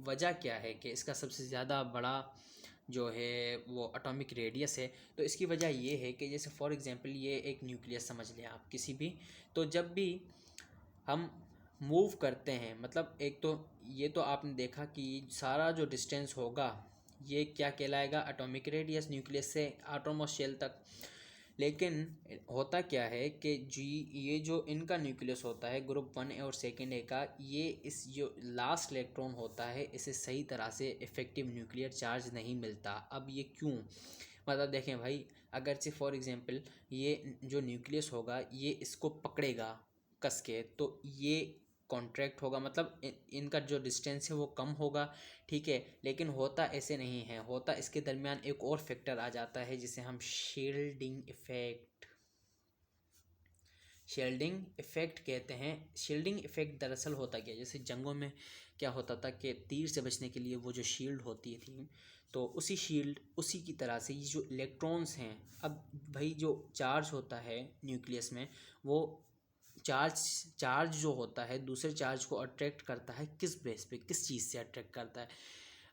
वजह क्या है कि इसका सबसे ज़्यादा बड़ा जो है वो एटॉमिक रेडियस है। तो इसकी वजह ये है कि जैसे फॉर एग्जांपल ये एक न्यूक्लियस समझ लें आप किसी भी, तो जब भी हम मूव करते हैं, मतलब एक तो ये तो आपने देखा कि सारा जो डिस्टेंस होगा ये क्या कहलाएगा, एटॉमिक रेडियस, न्यूक्लियस से एटम और शेल तक। लेकिन होता क्या है कि जी ये जो इनका न्यूक्लियस होता है ग्रुप 1 और सेकेंड ए का, ये इस जो लास्ट इलेक्ट्रॉन होता है इसे सही तरह से इफ़ेक्टिव न्यूक्लियर चार्ज नहीं मिलता। अब ये क्यों, मतलब देखें भाई, अगर से फॉर एग्जांपल ये जो न्यूक्लियस होगा ये इसको पकड़ेगा कस के, तो ये कॉन्ट्रैक्ट होगा, मतलब इनका जो डिस्टेंस है वो कम होगा, ठीक है। लेकिन होता ऐसे नहीं है, होता इसके दरमियान एक और फैक्टर आ जाता है जिसे हम शील्डिंग इफेक्ट, शील्डिंग इफेक्ट कहते हैं। शील्डिंग इफेक्ट दरअसल होता क्या, जैसे जंगों में क्या होता था कि तीर से बचने के लिए वो जो शील्ड होती थी, तो उसी शील्ड उसी की तरह से ये जो इलेक्ट्रॉन्स हैं, अब भाई जो चार्ज होता है न्यूक्लियस में, वो चार्ज चार्ज जो होता है दूसरे चार्ज को अट्रैक्ट करता है किस बेस पे, किस चीज़ से अट्रैक्ट करता है,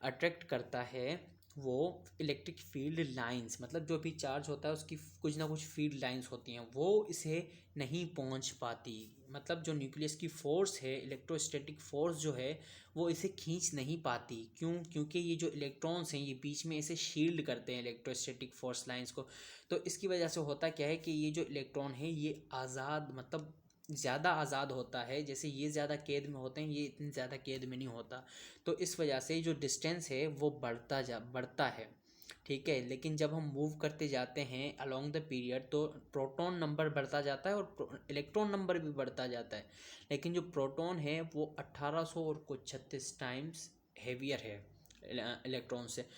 अट्रैक्ट करता है वो इलेक्ट्रिक फील्ड लाइंस, मतलब जो भी चार्ज होता है उसकी कुछ ना कुछ फील्ड लाइंस होती हैं, वो इसे नहीं पहुंच पाती। मतलब जो न्यूक्लियस की फोर्स है, इलेक्ट्रोस्टैटिक फोर्स जो है, वो इसे खींच नहीं पाती। क्यों? क्योंकि ये जो इलेक्ट्रॉन्स हैं ये बीच में इसे शील्ड करते हैं इलेक्ट्रोस्टैटिक फोर्स लाइंस को। तो इसकी वजह से होता क्या है कि ये जो इलेक्ट्रॉन है ये आज़ाद, मतलब ज़्यादा आज़ाद होता है। जैसे ये ज़्यादा कैद में होते हैं, ये इतनी ज़्यादा कैद में नहीं होता। तो इस वजह से जो डिस्टेंस है वो बढ़ता है, ठीक है। लेकिन जब हम मूव करते जाते हैं अलोंग द पीरियड, तो प्रोटॉन नंबर बढ़ता जाता है और इलेक्ट्रॉन नंबर भी बढ़ता जाता है। लेकिन जो प्रोटॉन है वो 1800 और कुछ 36 टाइम्स हेवियर है इलेक्ट्रॉन से। तो